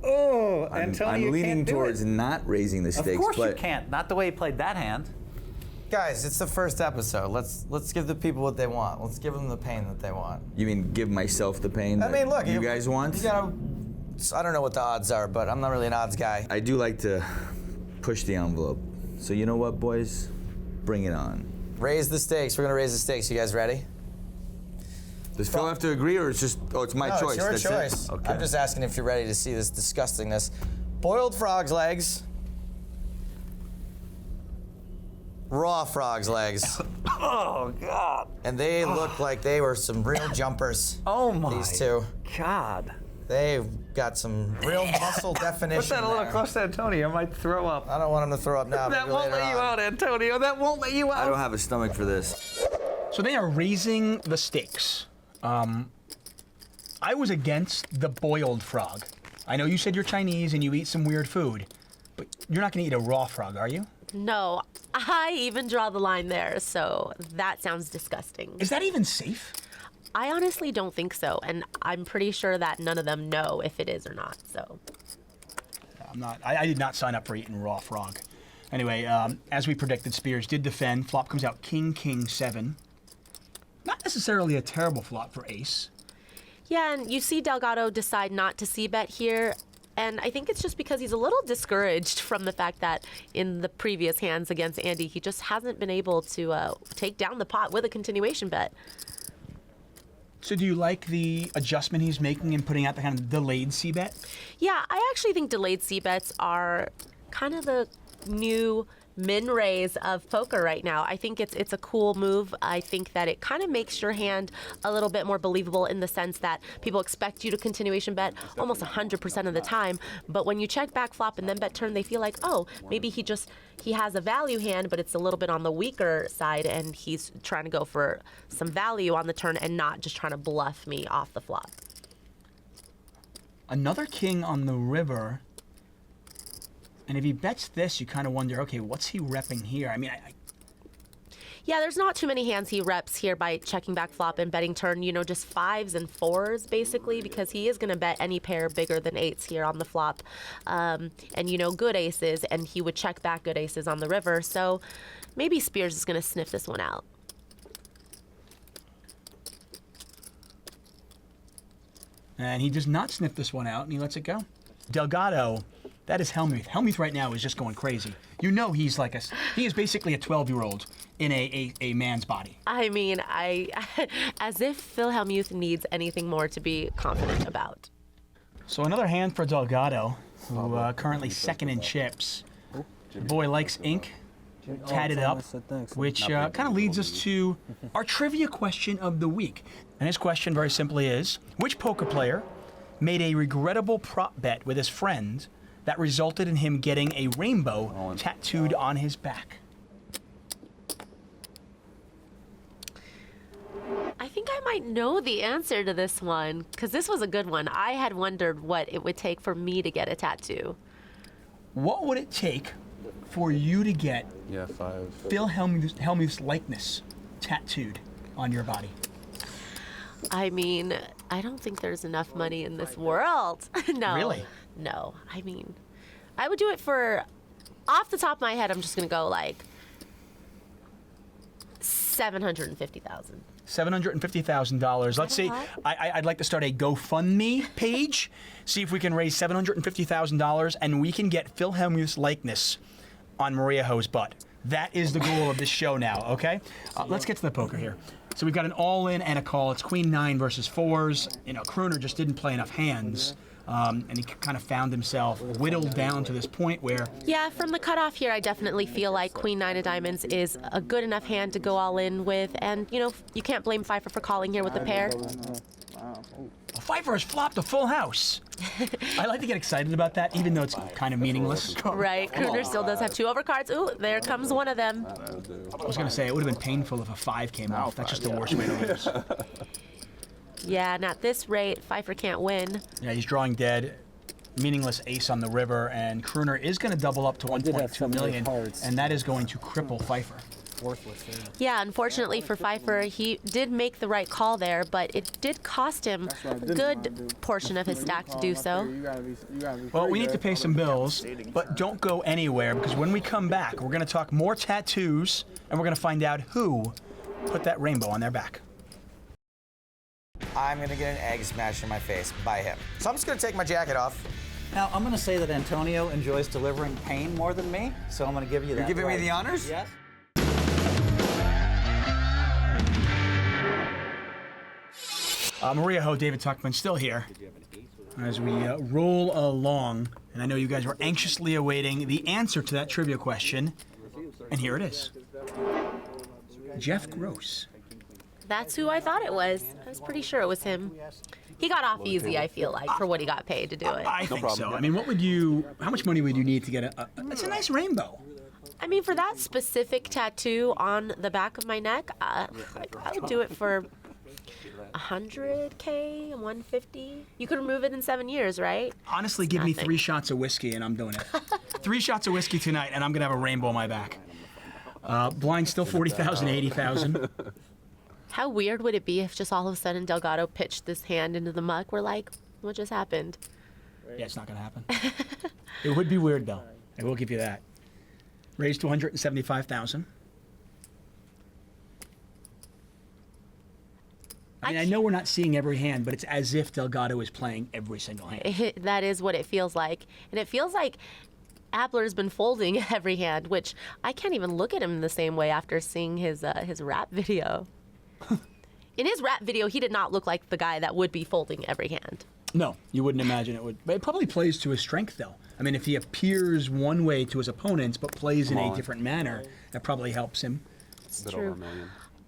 [SPEAKER 2] Oh, Antonio,
[SPEAKER 6] I'm
[SPEAKER 2] you
[SPEAKER 6] leaning
[SPEAKER 2] can't do
[SPEAKER 6] towards
[SPEAKER 2] it.
[SPEAKER 6] not raising the stakes.
[SPEAKER 2] Of course you
[SPEAKER 6] but
[SPEAKER 2] can't. Not the way he played that hand.
[SPEAKER 3] Guys, it's the first episode. Let's give the people what they want. Let's give them the pain that they want.
[SPEAKER 6] You mean give myself the pain
[SPEAKER 3] I mean, look,
[SPEAKER 6] you guys want?
[SPEAKER 3] You gotta, I don't know what the odds are, but I'm not really an odds guy.
[SPEAKER 6] I do like to push the envelope. So you know what, boys? Bring it on.
[SPEAKER 3] Raise the stakes. We're gonna raise the stakes. You guys ready?
[SPEAKER 6] Does Phil have to agree, or it's just, it's my choice?
[SPEAKER 3] It's your
[SPEAKER 6] That's
[SPEAKER 3] choice.
[SPEAKER 6] It? Okay.
[SPEAKER 3] I'm just asking if you're ready to see this disgustingness. Boiled frog's legs. Raw frog's legs.
[SPEAKER 2] Oh, God.
[SPEAKER 3] And they look like they were some real jumpers.
[SPEAKER 2] Oh, my
[SPEAKER 3] These two.
[SPEAKER 2] God.
[SPEAKER 3] They've got some real muscle definition.
[SPEAKER 2] Put that a little
[SPEAKER 3] there.
[SPEAKER 2] close to Antonio. I might throw up.
[SPEAKER 3] I don't want him to throw up now.
[SPEAKER 2] That
[SPEAKER 3] maybe
[SPEAKER 2] won't
[SPEAKER 3] later
[SPEAKER 2] let you
[SPEAKER 3] on.
[SPEAKER 2] out, Antonio. That won't let you out.
[SPEAKER 6] I don't have a stomach for this.
[SPEAKER 1] So they are raising the stakes. I was against the boiled frog. I know you said you're Chinese and you eat some weird food, but you're not going to eat a raw frog, are you?
[SPEAKER 5] No, I even draw the line there, so that sounds disgusting.
[SPEAKER 1] Is that even safe?
[SPEAKER 5] I honestly don't think so, and I'm pretty sure that none of them know if it is or not, so.
[SPEAKER 1] I'm not. I did not sign up for eating raw frog. Anyway, as we predicted, Spears did defend. Flop comes out King, King, 7. Not necessarily a terrible flop for ace.
[SPEAKER 5] Yeah, and you see Delgado decide not to c-bet here, and I think it's just because he's a little discouraged from the fact that in the previous hands against Andy, he just hasn't been able to take down the pot with a continuation bet.
[SPEAKER 1] So do you like the adjustment he's making and putting out the kind of delayed c-bet?
[SPEAKER 5] Yeah, I actually think delayed c-bets are kind of the new min-raise of poker right now. I think it's a cool move. I think that it kind of makes your hand a little bit more believable in the sense that people expect you to continuation bet almost 100% of the time, but when you check back flop and then bet turn, they feel like, oh, maybe he has a value hand, but it's a little bit on the weaker side, and he's trying to go for some value on the turn and not just trying to bluff me off the flop.
[SPEAKER 1] Another king on the river. And if he bets this, you kind of wonder, okay, what's he repping here? I mean,
[SPEAKER 5] Yeah, there's not too many hands he reps here by checking back flop and betting turn, you know, just 5s and 4s basically, because he is going to bet any pair bigger than 8s here on the flop. And, you know, good aces, and he would check back good aces on the river. So maybe Spears is going to sniff this one out.
[SPEAKER 1] and he does not sniff this one out, and he lets it go. Delgado, that is Hellmuth. Hellmuth right now is just going crazy. You know he is basically a 12-year-old in a man's body.
[SPEAKER 5] I mean, as if Phil Hellmuth needs anything more to be confident about.
[SPEAKER 1] So another hand for Delgado, who currently second in chips. The boy likes ink, tatted up, which kind of leads us to our trivia question of the week. And his question very simply is, which poker player made a regrettable prop bet with his friend that resulted in him getting a rainbow tattooed on his back?
[SPEAKER 5] I think I might know the answer to this one, because this was a good one. I had wondered what it would take for me to get a tattoo.
[SPEAKER 1] What would it take for you to get Phil Hellmuth's likeness tattooed on your body?
[SPEAKER 5] I mean, I don't think there's enough money in this world. No.
[SPEAKER 1] Really?
[SPEAKER 5] No. I mean, I would do it for, off the top of my head, I'm just going to go like 750,000.
[SPEAKER 1] $750,000. Let's see. I'd like to start a GoFundMe page. See if we can raise $750,000 and we can get Phil Hellmuth's likeness on Maria Ho's butt. That is the goal of this show now, okay? Let's get to the poker here. So we've got an all-in and a call. It's queen 9 versus 4s. You know, Kruner just didn't play enough hands. And he kind of found himself whittled down to this point where...
[SPEAKER 5] Yeah, from the cutoff here, I definitely feel like queen 9 of diamonds is a good enough hand to go all in with. And, you know, you can't blame Pfeiffer for calling here with the pair.
[SPEAKER 1] Pfeiffer has flopped a full house. I like to get excited about that, even though it's kind of meaningless.
[SPEAKER 5] Right, Kruner still does have 2 overcards. Ooh, there comes one of them.
[SPEAKER 1] I was going to say, it would have been painful if a 5 came off. That's just the worst way to lose.
[SPEAKER 5] Yeah, and at this rate, Pfeiffer can't win.
[SPEAKER 1] Yeah, he's drawing dead. Meaningless ace on the river, and Kruner is going to double up to 1.2 million, and that is going to cripple Pfeiffer.
[SPEAKER 5] Yeah, unfortunately for Pfeiffer, he did make the right call there, but it did cost him a good portion of his stack to do so.
[SPEAKER 1] Well, we need to pay some bills, but don't go anywhere, because when we come back, we're going to talk more tattoos, and we're going to find out who put that rainbow on their back.
[SPEAKER 3] I'm gonna get an egg smashed in my face by him. So I'm just gonna take my jacket off.
[SPEAKER 2] Now, I'm going to say that Antonio enjoys delivering pain more than me, so I'm going to give you that.
[SPEAKER 3] You're giving me the honors?
[SPEAKER 2] Yes.
[SPEAKER 1] Maria Ho, David Tuchman, still here as we roll along. And I know you guys were anxiously awaiting the answer to that trivia question. And here it is. Jeff Gross.
[SPEAKER 5] That's who I thought it was. I was pretty sure it was him. He got off easy, I feel like, for what he got paid to do it.
[SPEAKER 1] I think so. I mean, how much money would you need to get it's a nice rainbow.
[SPEAKER 5] I mean, for that specific tattoo on the back of my neck, I would do it for $100K, $150. You could remove it in 7 years, right?
[SPEAKER 1] Honestly, give me 3 shots of whiskey and I'm doing it. 3 shots of whiskey tonight and I'm going to have a rainbow on my back. Blind still 40,000, 80,000.
[SPEAKER 5] How weird would it be if just all of a sudden Delgado pitched this hand into the muck? We're like, what just happened?
[SPEAKER 1] Yeah, it's not going to happen. It would be weird, though. I will give you that. Raised to 175,000. I mean, I know we're not seeing every hand, but it's as if Delgado is playing every single hand.
[SPEAKER 5] That is what it feels like. And it feels like Abler's been folding every hand, which I can't even look at him the same way after seeing his rap video. In his rap video, he did not look like the guy that would be folding every hand.
[SPEAKER 1] No, you wouldn't imagine it would. But it probably plays to his strength, though. I mean, if he appears one way to his opponents but plays in a different manner, that probably helps him.
[SPEAKER 5] It's true.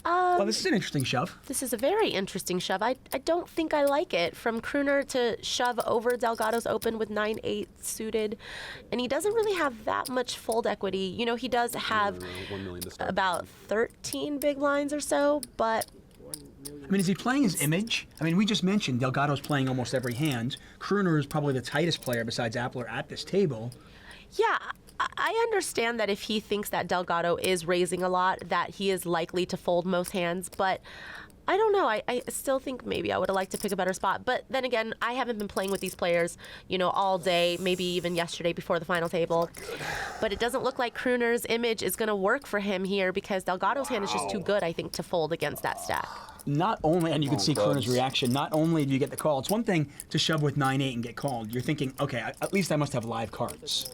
[SPEAKER 1] Well, this is an interesting shove.
[SPEAKER 5] This is a very interesting shove. I don't think I like it. From Kruner to shove over Delgado's open with 9-8 suited. And he doesn't really have that much fold equity. You know, he does have about 13 big blinds or so, but...
[SPEAKER 1] I mean, is he playing his image? I mean, we just mentioned Delgado's playing almost every hand. Kruner is probably the tightest player besides Abler at this table.
[SPEAKER 5] Yeah, I understand that if he thinks that Delgado is raising a lot, that he is likely to fold most hands, but I don't know. I still think maybe I would have liked to pick a better spot. But then again, I haven't been playing with these players, you know, all day, maybe even yesterday before the final table. But it doesn't look like Kruner's image is going to work for him here because Delgado's hand is just too good, I think, to fold against that stack.
[SPEAKER 1] Not only, and you can see Kruner's reaction, not only do you get the call, it's one thing to shove with 9-8 and get called. You're thinking, okay, at least I must have live cards.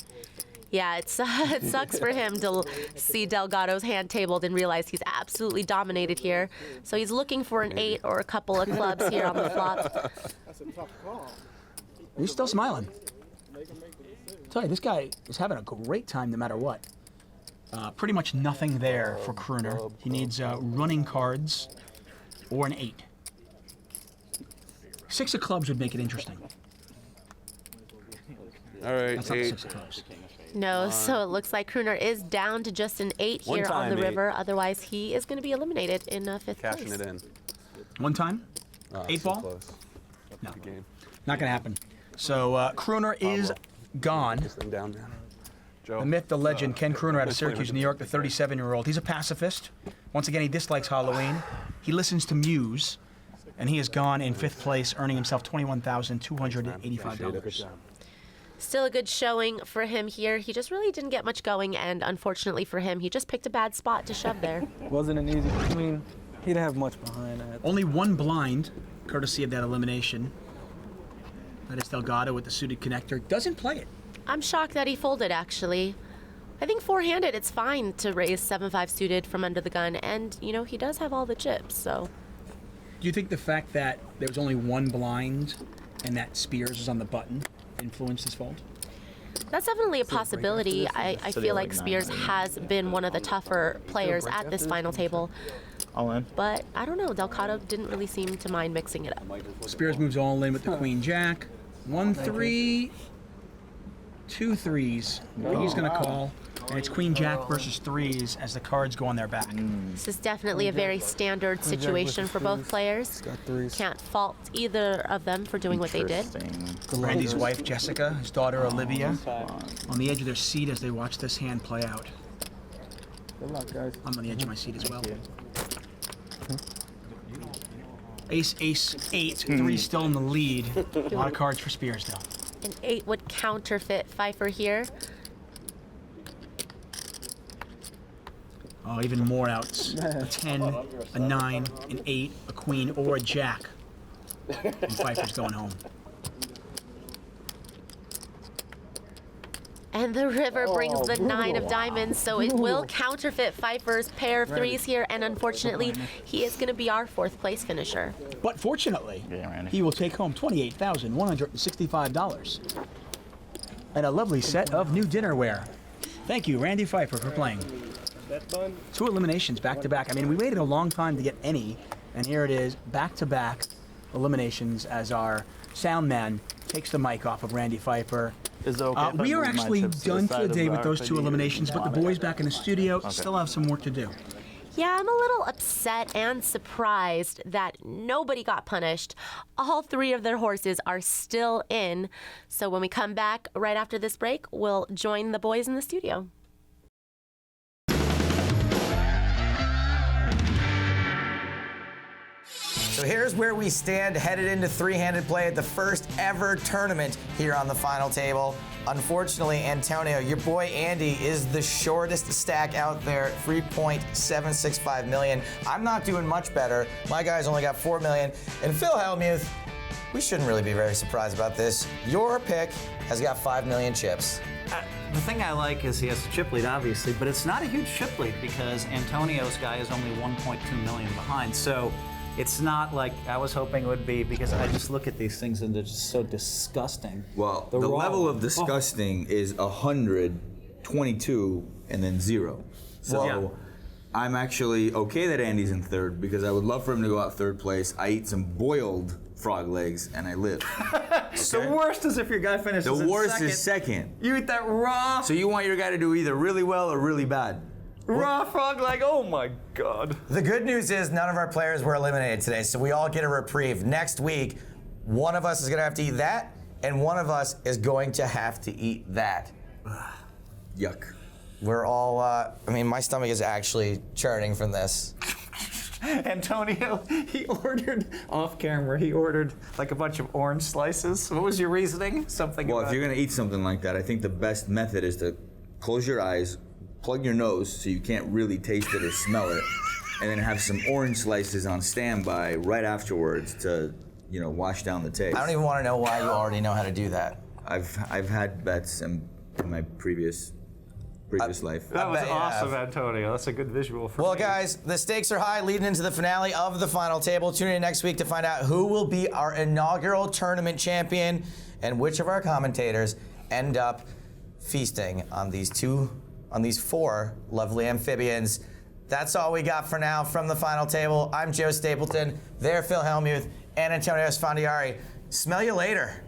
[SPEAKER 5] Yeah, it sucks for him to see Delgado's hand tabled and realize he's absolutely dominated here. So he's looking for an 8 or a couple of clubs here on the flop.
[SPEAKER 8] That's a tough call.
[SPEAKER 1] He's still smiling. I tell you, this guy is having a great time no matter what. Pretty much nothing there for Kruner. He needs running cards or an 8. 6 of clubs would make it interesting.
[SPEAKER 10] All right,
[SPEAKER 1] That's not the
[SPEAKER 10] 8.
[SPEAKER 1] 6 of clubs.
[SPEAKER 5] No, so it looks like Kruner is down to just an 8 here on the river. Otherwise, he is going to be eliminated in 5th place.
[SPEAKER 10] Cashing it in.
[SPEAKER 1] One time? 8 ball?
[SPEAKER 10] Close.
[SPEAKER 1] No,
[SPEAKER 10] Game.
[SPEAKER 1] not going to happen. So Kruner is gone.
[SPEAKER 10] This thing down, man. Joe.
[SPEAKER 1] The myth, the legend, Ken Kruner out of Syracuse, New York, the 37-year-old. He's a pacifist. Once again, he dislikes Halloween. He listens to Muse. and he has gone in 5th place, earning himself $21,285.
[SPEAKER 5] Still a good showing for him here. He just really didn't get much going, and unfortunately for him, he just picked a bad spot to shove there.
[SPEAKER 8] Wasn't an easy. I mean, he didn't have much behind that.
[SPEAKER 1] Only one blind, courtesy of that elimination. That is Delgado with the suited connector. Doesn't play it.
[SPEAKER 5] I'm shocked that he folded, actually. I think four-handed, it's fine to raise 7-5 suited from under the gun, and, you know, he does have all the chips, so.
[SPEAKER 1] Do you think the fact that there was only one blind and that Spears was on the button influenced his fold?
[SPEAKER 5] That's definitely a possibility. I feel like Spears has been one of the tougher players at this final table.
[SPEAKER 9] All in.
[SPEAKER 5] But I don't know, Delgado didn't really seem to mind mixing it up.
[SPEAKER 1] Spears moves all in with the Queen Jack. 1-3, 2 3s. He's going to call. And it's Queen Jack versus 3s as the cards go on their back.
[SPEAKER 5] This is definitely a very standard situation for both players. Can't fault either of them for doing what they did.
[SPEAKER 1] Randy's wife, Jessica, his daughter, Olivia, on the edge of their seat as they watch this hand play out.
[SPEAKER 8] Good luck, guys.
[SPEAKER 1] I'm on the edge of my seat as well. Ace, ace, 8, 3 still in the lead. A lot of cards for Spears, though.
[SPEAKER 5] An 8 would counterfeit Pfeiffer here.
[SPEAKER 1] Oh, even more outs. A 10, a 9, an 8, a queen, or a jack. And Pfeiffer's going home.
[SPEAKER 5] And the river brings the 9 of diamonds, so it will counterfeit Pfeiffer's pair of 3s here, and unfortunately, he is going to be our 4th place finisher.
[SPEAKER 1] But fortunately, he will take home $28,165 and a lovely set of new dinnerware. Thank you, Randy Pfeiffer, for playing. 2 eliminations back-to-back. I mean, we waited a long time to get any, and here it is, back-to-back eliminations as our sound man takes the mic off of Randy Pfeiffer.
[SPEAKER 9] Is it okay if I
[SPEAKER 1] We are
[SPEAKER 9] move my
[SPEAKER 1] actually
[SPEAKER 9] chips to the
[SPEAKER 1] done for
[SPEAKER 9] side
[SPEAKER 1] the
[SPEAKER 9] of
[SPEAKER 1] day
[SPEAKER 9] the
[SPEAKER 1] with those 2
[SPEAKER 9] RFID?
[SPEAKER 1] eliminations, but the boys back in the studio still have some work to do.
[SPEAKER 5] Yeah, I'm a little upset and surprised that nobody got punished. All 3 of their horses are still in. So when we come back right after this break, we'll join the boys in the studio.
[SPEAKER 3] So here's where we stand headed into 3-handed play at the first ever tournament here on the final table. Unfortunately, Antonio, your boy Andy is the shortest stack out there, 3.765 million. I'm not doing much better. My guy's only got 4 million. And Phil Hellmuth, we shouldn't really be very surprised about this. Your pick has got 5 million chips.
[SPEAKER 2] The thing I like is he has a chip lead, obviously, but it's not a huge chip lead because Antonio's guy is only 1.2 million behind. So it's not like I was hoping it would be, because I just look at these things and they're just so disgusting.
[SPEAKER 6] Well, the level of disgusting is 100, 22, and then 0. So I'm actually okay that Andy's in 3rd because I would love for him to go out 3rd place. I eat some boiled frog legs and I live.
[SPEAKER 2] The worst is if your guy finishes
[SPEAKER 6] The
[SPEAKER 2] in
[SPEAKER 6] worst
[SPEAKER 2] second.
[SPEAKER 6] is 2nd.
[SPEAKER 2] You eat that raw,
[SPEAKER 6] So you want your guy to do either really well or really bad.
[SPEAKER 2] raw frog leg. Oh my God.
[SPEAKER 3] The good news is none of our players were eliminated today, so we all get a reprieve. Next week, one of us is going to have to eat that, and one of us is going to have to eat that.
[SPEAKER 6] Yuck.
[SPEAKER 3] We're all, I mean, my stomach is actually churning from this.
[SPEAKER 2] Antonio, he ordered off camera. He ordered like a bunch of orange slices. What was your reasoning? Something
[SPEAKER 6] Well,
[SPEAKER 2] about
[SPEAKER 6] if you're gonna eat something like that, I think the best method is to close your eyes, plug your nose so you can't really taste it or smell it, and then have some orange slices on standby right afterwards to, you know, wash down the taste.
[SPEAKER 3] I don't even want to know why you already know how to do that.
[SPEAKER 6] I've had bets in my previous life.
[SPEAKER 2] That was
[SPEAKER 3] bet you
[SPEAKER 2] awesome,
[SPEAKER 3] have.
[SPEAKER 2] Antonio. That's a good visual for
[SPEAKER 3] Well,
[SPEAKER 2] me.
[SPEAKER 3] guys, the stakes are high leading into the finale of the final table. Tune in next week to find out who will be our inaugural tournament champion and which of our commentators end up feasting on these 4 lovely amphibians. That's all we got for now from the final table. I'm Joe Stapleton. They're Phil Hellmuth and Antonio Esfandiari. Smell you later.